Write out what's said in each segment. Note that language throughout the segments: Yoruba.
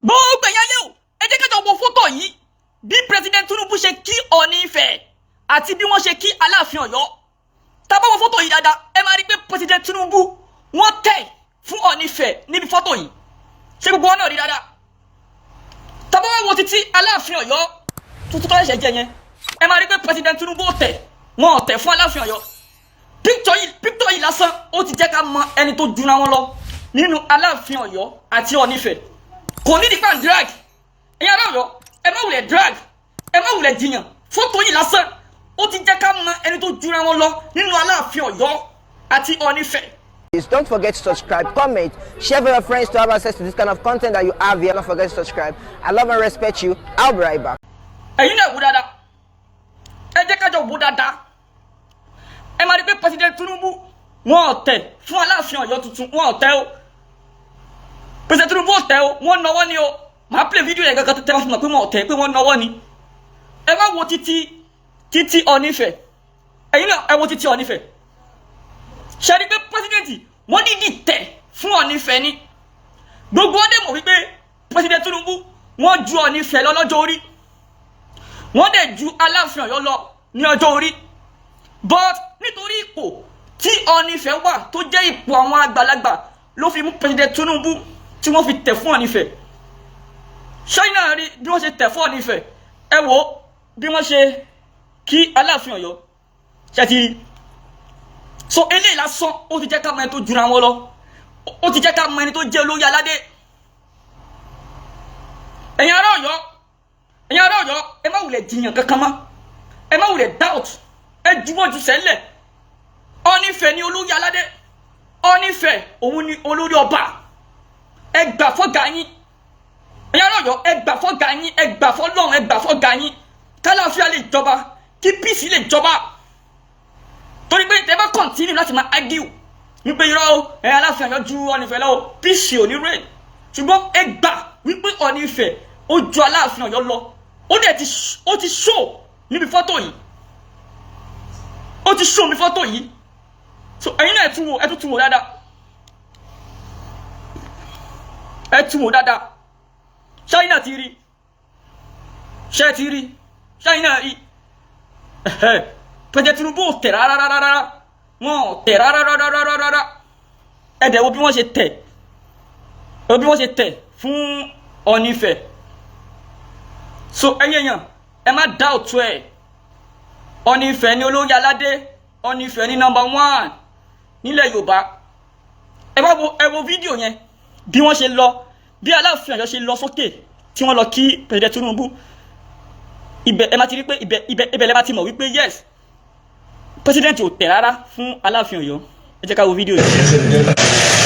gbogbo ẹ̀yà yẹ́ o ẹ jẹ́ ká wo fọ́tò yìí bí president Tinubu ṣe kí Ọọ̀ni Ifẹ̀ àti bí wọ́n ṣe kí Aláàfin Ọ̀yọ́ tá bá wo fọ́tò yìí dáadáa ẹ máa rí pé president Tinubu wọ́n tẹ̀ fún Ọọ̀ni Ifẹ̀ níbi fọ́tò yìí ṣé gbogbo wọn náà rí dáadáa tá bá wo títí Aláàfin Ọ̀yọ́ tuntun tó ṣẹ̀ṣẹ̀ jẹ yẹn ẹ máa rí pé president Tinubu tẹ̀ wọ́n tẹ̀ fún Aláàfin Ọ̀yọ́ picture yìí lásán ó ti jẹ́ ká mọ ẹni tó jura wọn lọ nínú Aláàfin Ọ̀yọ́ àti Ọọ̀ni Ifẹ̀ kò ní dípà drag ẹ̀yin ará Ọ̀yọ́ ẹ má wulẹ̀ drag ẹ má wulẹ̀ jiyàn fọ́tò yìí lásán ó ti jẹ́ ká mọ ẹni tó jura wọn lọ nínú Aláàfin Ọ̀yọ́ àti Ọọ̀ni Ifẹ̀. Please don't forget to subscribe, comment, share with your friends to have access to this kind of content that you have here. Don't forget to subscribe. I love and respect you. I'll be right back. ẹ̀yin náà wò dáadáa ẹ jẹ́ ká jọ wò dáadáa ẹ máa rí pé president Tinubu wọ́n tẹ̀ fún Aláàfin Ọ̀yọ́ tuntun wọ́n tẹ̀ o president Tinubu tẹ̀ o wọ́n nọwọ́ ni o màá play video yẹn gangan tẹ́ bá fi mọ̀ pé wọ́n tẹ̀ pé wọ́n nọwọ́ ni ẹ wá wo títí Ọọ̀ni Ifẹ̀ ẹ̀yin náà ẹ wo títí Ọọ̀ni Ifẹ̀ ṣe rí pé president wọ́n dìdí tẹ̀ fún Ọọ̀ni Ifẹ̀ ni gbogbo ọdẹ mọ̀ wípé president Tinubu wọ́n ju Ọọ̀ni Ifẹ̀ lọ lọ́jọ́ orí wọ́n dẹ̀ ju Aláàfin Ọ̀yọ́ lọ ní ọjọ́ orí but nítorí ipò tí Ọọ̀ni Ifẹ̀ wà tó jẹ́ ipò àwọn àgbàlagbà ló fi mú president Tinubu tí wọ́n fi tẹ̀ fún Ọọ̀ni Ifẹ̀ ṣáínà rí bí wọ́n ṣe tẹ̀ fún Ọọ̀ni Ifẹ̀ ẹ wò bí wọ́n ṣe kí Aláàfin Ọ̀yọ́ ṣe ti rí so eléyìí lásán ó ti jẹ́ ká mọ ẹni tó jura wọn lọ ó ti jẹ́ ká mọ ẹni tó jẹ́ olóyè aládé ẹ̀yin ará Ọ̀yọ́ ẹ má wulẹ̀ jiyàn kankan mọ́ ẹ má wulẹ̀ doubt ẹ juwọ́ ju sẹ́lẹ̀ Ọọ̀ni Ifẹ̀ ni olóyè aládé Ọọ̀ni Ifẹ̀ òun ni olórí ọba ẹ gbà fọ́gà yín ẹ̀yin ará Ọ̀yọ́ ẹ gbà fọ́gà yín ẹ gbà fọ́lọ́run ẹ gbà fọ́gà yín kálàáfíà lè jọba kí peace lè jọba torí pé tẹ́ bá continue láti máa argue wípé irọ́ o Aláàfin Ọ̀yọ́ ju Ọọ̀ni Ifẹ̀ lọ peace ò ní reign ṣùgbọ́n ẹ gbà wípé Ọọ̀ni Ifẹ̀ ó ju Aláàfin Ọ̀yọ́ lọ ó ti show níbi fọ́tò yìí ó ti show níbi fọ́tò yìí so ẹ̀yin náà ẹ tún wò dáadáa ẹ tún wò dáadáa ṣáínà ti rí ṣe ti rí ṣáínà rí president Tinubu ò tẹ̀ rárá wọn ò tẹ̀ rárá ẹ̀dẹ̀ wo bí wọ́n ṣe tẹ̀ fún Ọọ̀ni Ifẹ̀ so ẹ̀yin èèyàn ẹ má doubt ẹ̀ Ọọ̀ni Ifẹ̀ ni olóyè aládé Ọọ̀ni Ifẹ̀ ni number 1 nílẹ̀ Yorùbá ẹ wo fídíò yẹn bí wọ́n ṣe lọ bí Aláàfin Ọ̀yọ́ ṣe lọ sókè tí wọ́n lọ kí president Tinubu ibẹ̀ ẹ má ti rí pé ibẹ̀ lẹ́ má ti mọ̀ wípé yes president ò tẹ̀ rárá fún Aláàfin Ọ̀yọ́ ẹ jẹ́ ká wo fídíò yìí.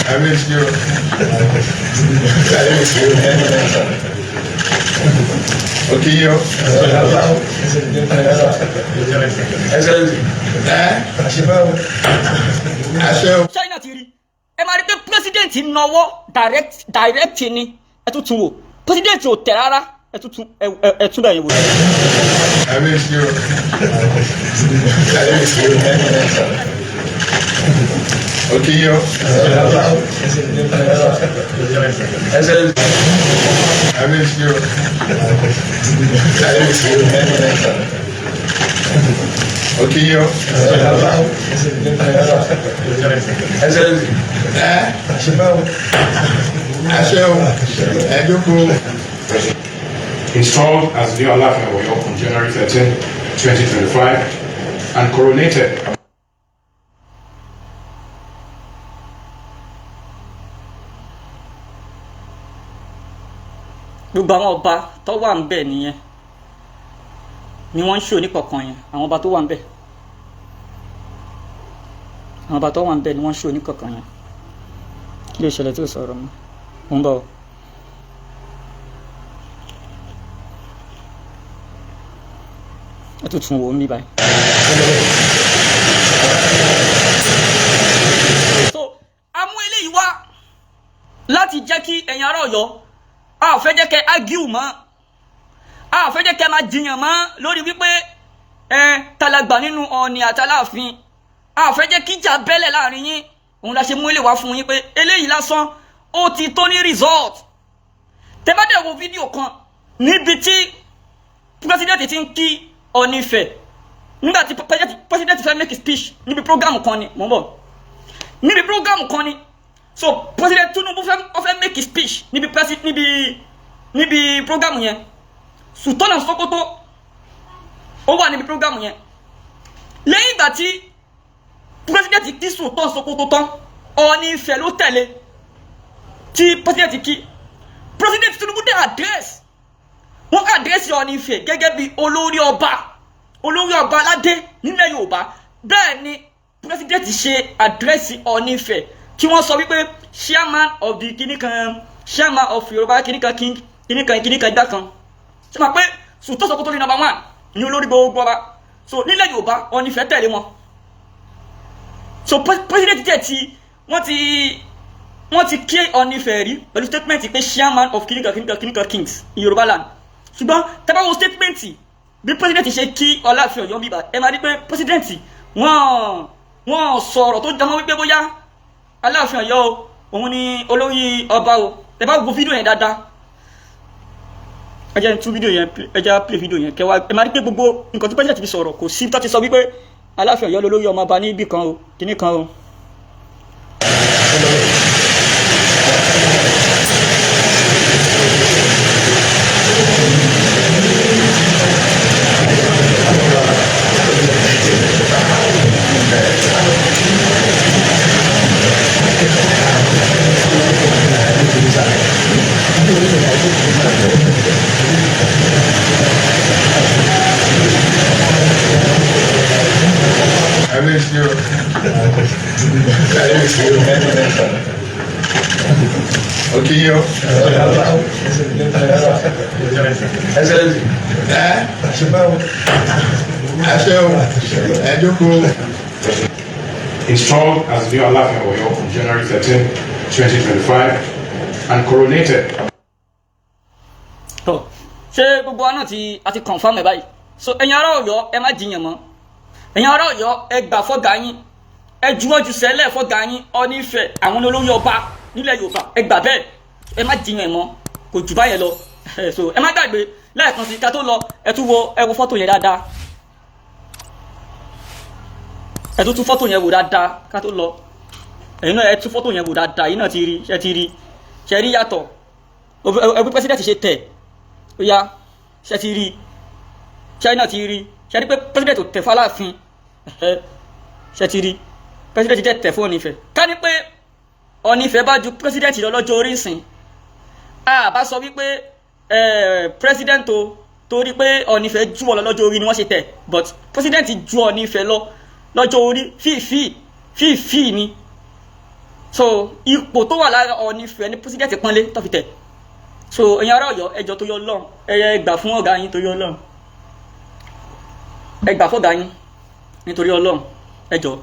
I miss you. Okay, yo. China ti rí ẹ máa rí pé president náwó direct ni ẹ tún wò president ò tẹ̀ rárá ẹ tún bẹ̀yẹ̀ wò. I miss you. Okay, yo. I miss you. Okay, yo. Installed as new Aláàfin Ọ̀yọ́ on January 13, 2025 and coronated. Gbogbo àwọn ọba tó wà ń bẹ̀ nìyẹn ni wọ́n ń ṣe oníkọ̀ọ̀kan yẹn àwọn ọba tó wà ń bẹ̀ ni wọ́n ń ṣe oníkọ̀ọ̀kan yẹn kí ló ṣẹlẹ̀ tí ò sọ̀rọ̀ mọ́ ń bọ̀. tuntun wò mí báyìí. So amú eléyìí wá láti jẹ́ kí ẹ̀yin ará Ọ̀yọ́ a fẹ́ jẹ́ kẹ́ argue mọ́, a fẹ́ jẹ́ kẹ́ máa jiyàn mọ́ lórí wípé talagba nínú Ọọ̀ni àti Aláàfin, a fẹ́ jẹ́ kíjà bẹ́lẹ̀ láàrin yín. Òun la ṣe mú eléyìí wá fún yín pé eléyìí lásán ó ti tó ní result. Tẹ́ bá dẹ̀ wo fídíò kan níbi tí president ti ń kí Ọọ̀ni Ifẹ̀ nígbà tí president fẹ́ make a speech níbi program kan ni mo ń bọ̀ níbi program kan ni. So president Tinubu fẹ́ make a speech níbi program yẹn. Sultan of Sokoto ó wà níbi program yẹn. Lẹ́yìn ìgbà tí president kí Sultan Sokoto tán, Ọọ̀ni Ifẹ̀ ló tẹ̀lé tí president kí. President Tinubu dé address, wọ́n address Ọọ̀ni Ifẹ̀ gẹ́gẹ́ bí olórí ọba aládé nílẹ̀ Yorùbá. Bẹ́ẹ̀ ni president ṣe address Ọọ̀ni Ifẹ̀ tí wọ́n sọ wípé chairman of the kìnìkan, chairman of Yorùbá kìnìkan king kìnìkan ìgbà kan. Ṣé máa pé Sultan Sokoto ní number 1 ní olórí gbogbo ọba. So nílẹ̀ Yorùbá Ọọ̀ni Ifẹ̀ tẹ̀lé wọn. So president jẹ́ tí wọ́n ti kí Ọọ̀ni Ifẹ̀ rí pẹ̀lú statement pé chairman of kìnìkan kings in Yorùbá land. Ṣùgbọ́n tẹ́bá wo statement bí president ṣe kí Aláàfin Ọ̀yọ́ bíbá, ẹ máa rí pé president wọ́n sọ̀rọ̀ tó jọmọ́ wípé bóyá Aláàfin Ọ̀yọ́ o òun ni olórí ọba o. Tẹ́bá wo fídíò yẹn dáadáa, ẹ jẹ́ tú fídíò yẹn, ẹ jẹ́ play fídíò yẹn kẹwàá, ẹ máa rí pé gbogbo nǹkan tí president fi sọ̀rọ̀ kò sí tó ti sọ wípé Aláàfin Ọ̀yọ́ lolórí ọmọ ọba ní ibì kan o kíní kan o. I miss you. Okay, yo. Installed as Vio Aláàfin Ọ̀yọ́ on January 13, 2025 and coronated. Tó ṣé gbogbo wa náà a ti confirm ẹ̀ báyìí. So ẹ̀yin ará Ọ̀yọ́ ẹ má jiyàn mọ́. Ẹ̀yin ará Ọ̀yọ́ ẹ gbà fọ́gà yín, ẹ juwọ́jú sẹ́lẹ̀ fọ́gà yín Ọọ̀ni Ifẹ̀ àwọn olórí ọba nílẹ̀ Yorùbá, ẹ gbà bẹ́ẹ̀, ẹ má jiyàn mọ́, kò jù báyẹn lọ. So ẹ má gbàgbé lẹ́ẹ̀kan sí ká tó lọ ẹ wo fọ́tò yẹn dáadáa, ẹ tún fọ́tò yẹn wò dáadáa ká tó lọ. Ẹ̀yin náà ẹ tún fọ́tò yẹn wò dáadáa, yìí náà ti rí, ṣe rí yàtọ̀. Ẹ bí president ṣe tẹ̀ ó yá, ṣe ti rí, ṣe náà ti rí, ṣe rí pé president ò tẹ̀ fún Aláàfin, ṣe ti rí president jẹ́ tẹ̀ fún Ọọ̀ni Ifẹ̀. Ká ní pé Ọọ̀ni Ifẹ̀ bá ju president lọ lọ́jọ́ orí ìsìn, a bá sọ wípé president o torí pé Ọọ̀ni Ifẹ̀ jù ọ lọ lọ́jọ́ orí ni wọ́n ṣe tẹ̀, but president ju Ọọ̀ni Ifẹ̀ lọ lọ́jọ́ orí fífi ni. So ipò tó wà lára Ọọ̀ni Ifẹ̀ ni president pọ́nlé tó fi tẹ̀. So ẹ̀yin ará Ọ̀yọ́ ẹjọ́ tó yọ Ọlọ́run, ẹ gbà fún ọ̀gá yín torí Ọlọ́run, ẹ gbà fọ́gá yín nítorí Ọlọ́run ẹjọ́.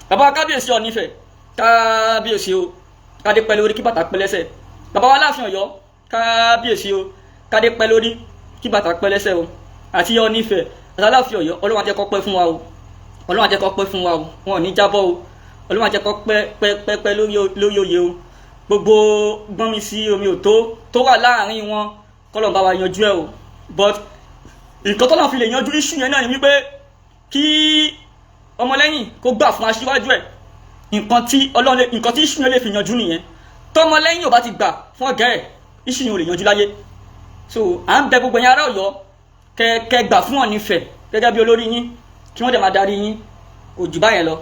Bàbá kábíyèsí Ọọ̀ni Ifẹ̀, kábíyèsí o kádé pẹ́ lórí kí bàtà pẹ́ lẹ́sẹ̀. Bàbá wa Aláàfin Ọ̀yọ́, kábíyèsí o kádé pẹ́ lórí kí bàtà pẹ́ lẹ́sẹ̀ o. Àti Ọọ̀ni Ifẹ̀ àti Aláàfin Ọ̀yọ́, Ọlọ́run á jẹ́ kó pẹ́ fún wa o, Ọlọ́run á jẹ́ kó pẹ́ fún wa o, wọn ò ní jábọ́ o, Ọlọ́run á jẹ́ kó pẹ́ lórí oyè o. Gbogbo gbọ́nmi sí omi òtó tó wà láàrin wọn k'Ọlọ́run bá wa yanjú ẹ o. But nǹkan t'Ọlọ́run fi lè yanjú issue yẹn náà ni wípé kí ọmọlẹ́yìn kó gbà fún aṣíwájú ẹ̀. Nǹkan tí issue yẹn lè fi yanjú nìyẹn. Tọ́mọlẹ́yìn ò bá ti gbà fún ọ̀gá ẹ̀, issue yẹn ò lè yanjú láyé. So à ń bẹ gbogbo ẹ̀yin ará Ọ̀yọ́ kẹ́ gbà fún Ọọ̀ni Ifẹ̀ gẹ́gẹ́ bí olórí yín, kí wọ́n dẹ̀ máa darí yín, kò jù báyẹn lọ.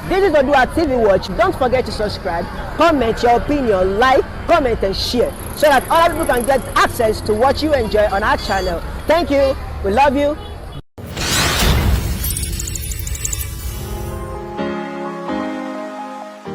This is Odua TV Watch. Don't forget to subscribe, comment your opinion, like, comment and share so that other people can get access to what you enjoy on our channel. Thank you. We love you.